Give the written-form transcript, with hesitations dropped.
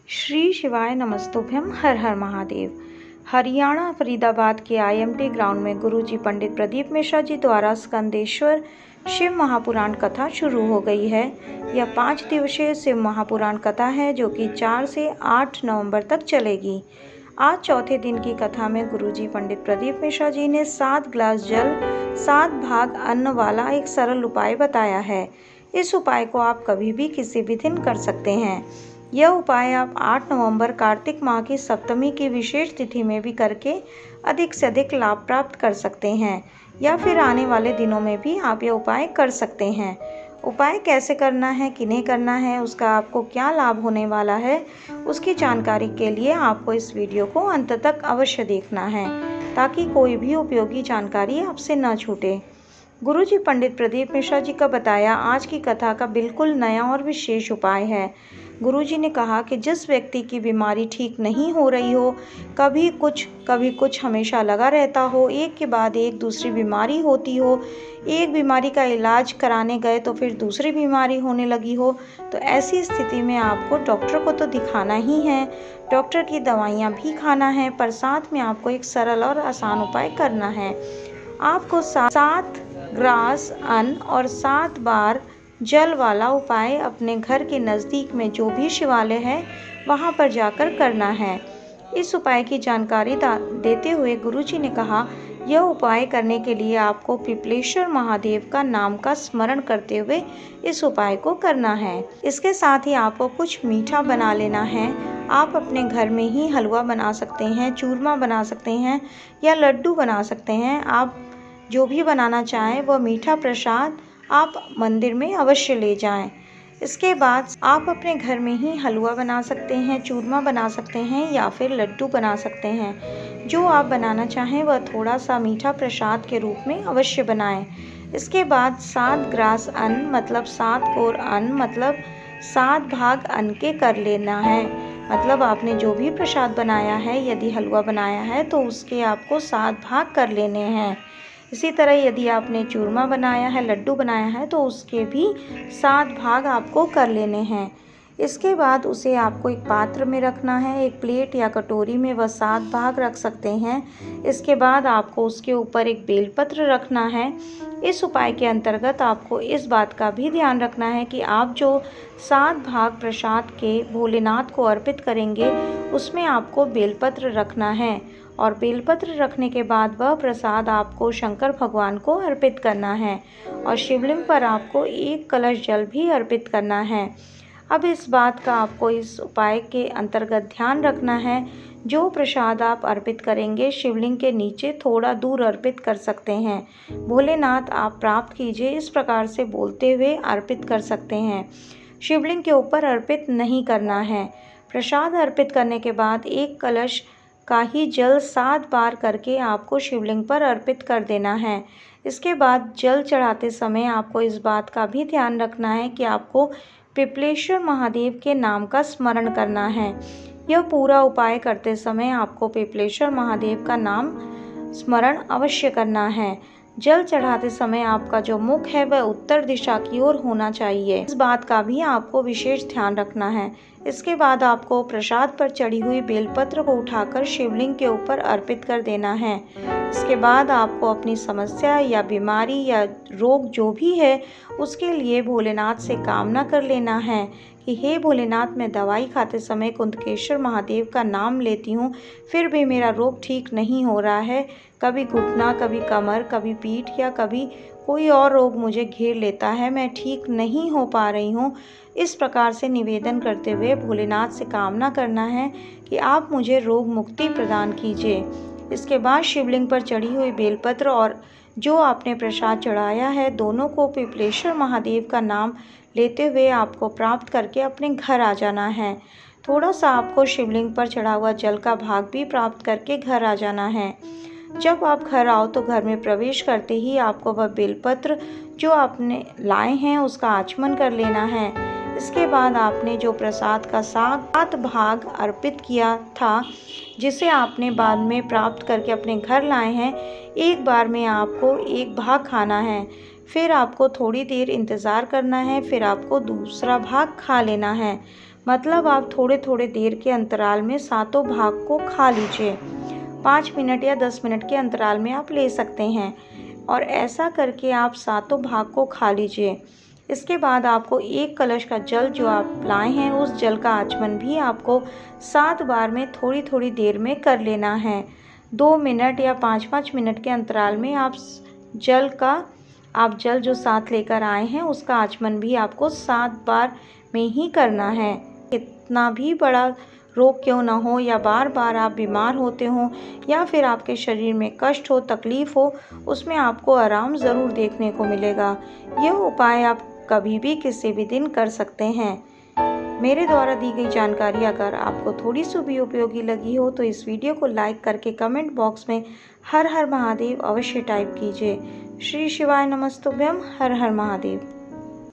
श्री शिवाय नमस्तुभ्यम। हर हर महादेव। हरियाणा फरीदाबाद के IMT ground में गुरुजी पंडित प्रदीप मिश्रा जी द्वारा स्कंदेश्वर शिव महापुराण कथा शुरू हो गई है। यह 5 दिवसीय शिव महापुराण कथा है जो कि 4 से 8 नवंबर तक चलेगी। आज चौथे दिन की कथा में गुरुजी पंडित प्रदीप मिश्रा जी ने 7 गिलास जल 7 भाग अन्न वाला एक सरल उपाय बताया है। इस उपाय को आप कभी भी किसी भी दिन कर सकते हैं। यह उपाय आप 8 नवंबर कार्तिक माह की सप्तमी की विशेष तिथि में भी करके अधिक से अधिक लाभ प्राप्त कर सकते हैं, या फिर आने वाले दिनों में भी आप यह उपाय कर सकते हैं। उपाय कैसे करना है, किन्हें करना है, उसका आपको क्या लाभ होने वाला है, उसकी जानकारी के लिए आपको इस वीडियो को अंत तक अवश्य देखना है ताकि कोई भी उपयोगी जानकारी आपसे न छूटे। गुरुजी पंडित प्रदीप मिश्रा जी का बताया आज की कथा का बिल्कुल नया और विशेष उपाय है। गुरुजी ने कहा कि जिस व्यक्ति की बीमारी ठीक नहीं हो रही हो, कभी कुछ हमेशा लगा रहता हो, एक के बाद एक दूसरी बीमारी होती हो, एक बीमारी का इलाज कराने गए तो फिर दूसरी बीमारी होने लगी हो, तो ऐसी स्थिति में आपको डॉक्टर को तो दिखाना ही है, डॉक्टर की दवाइयाँ भी खाना है, पर साथ में आपको एक सरल और आसान उपाय करना है। आपको 7 ग्रास अन्न और 7 बार जल वाला उपाय अपने घर के नज़दीक में जो भी शिवालय है वहाँ पर जाकर करना है। इस उपाय की जानकारी देते हुए गुरुजी ने कहा, यह उपाय करने के लिए आपको पिपलेश्वर महादेव का नाम का स्मरण करते हुए इस उपाय को करना है। इसके साथ ही आपको कुछ मीठा बना लेना है। आप अपने घर में ही हलवा बना सकते हैं, चूरमा बना सकते हैं या लड्डू बना सकते हैं। आप जो भी बनाना चाहें वह मीठा प्रसाद आप मंदिर में अवश्य ले जाएं। इसके बाद आप अपने घर में ही हलवा बना सकते हैं, चूरमा बना सकते हैं या फिर लड्डू बना सकते हैं। जो आप बनाना चाहें वह थोड़ा सा मीठा प्रसाद के रूप में अवश्य बनाएं। इसके बाद 7 ग्रास अन्न मतलब 7 कोर अन्न मतलब 7 भाग अन्न के कर लेना है। मतलब आपने जो भी प्रसाद बनाया है, यदि हलवा बनाया है तो उसके आपको 7 भाग कर लेने हैं। इसी तरह यदि आपने चूरमा बनाया है, लड्डू बनाया है तो उसके भी 7 भाग आपको कर लेने हैं। इसके बाद उसे आपको एक पात्र में रखना है, एक प्लेट या कटोरी में वह 7 भाग रख सकते हैं। इसके बाद आपको उसके ऊपर एक बेलपत्र रखना है। इस उपाय के अंतर्गत आपको इस बात का भी ध्यान रखना है कि आप जो 7 भाग प्रसाद के भोलेनाथ को अर्पित करेंगे उसमें आपको बेलपत्र रखना है, और बेलपत्र रखने के बाद वह प्रसाद आपको शंकर भगवान को अर्पित करना है, और शिवलिंग पर आपको 1 कलश जल भी अर्पित करना है। अब इस बात का आपको इस उपाय के अंतर्गत ध्यान रखना है, जो प्रसाद आप अर्पित करेंगे शिवलिंग के नीचे थोड़ा दूर अर्पित कर सकते हैं। भोलेनाथ आप प्राप्त कीजिए, इस प्रकार से बोलते हुए अर्पित कर सकते हैं। शिवलिंग के ऊपर अर्पित नहीं करना है। प्रसाद अर्पित करने के बाद 1 कलश का ही जल 7 बार करके आपको शिवलिंग पर अर्पित कर देना है। इसके बाद जल चढ़ाते समय आपको इस बात का भी ध्यान रखना है कि आपको पिपलेश्वर महादेव के नाम का स्मरण करना है। यह पूरा उपाय करते समय आपको पिपलेश्वर महादेव का नाम स्मरण अवश्य करना है। जल चढ़ाते समय आपका जो मुख है वह उत्तर दिशा की ओर होना चाहिए। इस बात का भी आपको विशेष ध्यान रखना है। इसके बाद आपको प्रसाद पर चढ़ी हुई बेलपत्र को उठाकर शिवलिंग के ऊपर अर्पित कर देना है। इसके बाद आपको अपनी समस्या या बीमारी या रोग जो भी है उसके लिए भोलेनाथ से कामना कर लेना है कि हे भोलेनाथ, मैं दवाई खाते समय कुंदकेश्वर महादेव का नाम लेती हूँ, फिर भी मेरा रोग ठीक नहीं हो रहा है। कभी घुटना, कभी कमर, कभी पीठ या कभी कोई और रोग मुझे घेर लेता है, मैं ठीक नहीं हो पा रही हूँ। इस प्रकार से निवेदन करते हुए भोलेनाथ से कामना करना है कि आप मुझे रोग मुक्ति प्रदान कीजिए। इसके बाद शिवलिंग पर चढ़ी हुई बेलपत्र और जो आपने प्रसाद चढ़ाया है, दोनों को पिपलेश्वर महादेव का नाम लेते हुए आपको प्राप्त करके अपने घर आ जाना है। थोड़ा सा आपको शिवलिंग पर चढ़ा हुआ जल का भाग भी प्राप्त करके घर आ जाना है। जब आप घर आओ तो घर में प्रवेश करते ही आपको वह बेलपत्र जो आपने लाए हैं उसका आचमन कर लेना है। इसके बाद आपने जो प्रसाद का 7 भाग अर्पित किया था, जिसे आपने बाद में प्राप्त करके अपने घर लाए हैं, एक बार में आपको 1 भाग खाना है। फिर आपको थोड़ी देर इंतज़ार करना है, फिर आपको दूसरा भाग खा लेना है। मतलब आप थोड़े थोड़े देर के अंतराल में सातों भाग को खा लीजिए। 5 मिनट या 10 मिनट के अंतराल में आप ले सकते हैं और ऐसा करके आप सातों भाग को खा लीजिए। इसके बाद आपको 1 कलश का जल जो आप लाए हैं उस जल का आचमन भी आपको 7 बार में थोड़ी थोड़ी देर में कर लेना है। 2 मिनट या 5-5 मिनट के अंतराल में आप जल जो साथ लेकर आए हैं उसका आचमन भी आपको 7 बार में ही करना है। कितना भी बड़ा रोग क्यों ना हो या बार बार आप बीमार होते हो या फिर आपके शरीर में कष्ट हो, तकलीफ हो, उसमें आपको आराम ज़रूर देखने को मिलेगा। यह उपाय आप कभी भी किसी भी दिन कर सकते हैं। मेरे द्वारा दी गई जानकारी अगर आपको थोड़ी सी भी उपयोगी लगी हो तो इस वीडियो को लाइक करके कमेंट बॉक्स में हर हर महादेव अवश्य टाइप कीजिए। श्री शिवाय नमस्तुभ्यम। हर हर महादेव।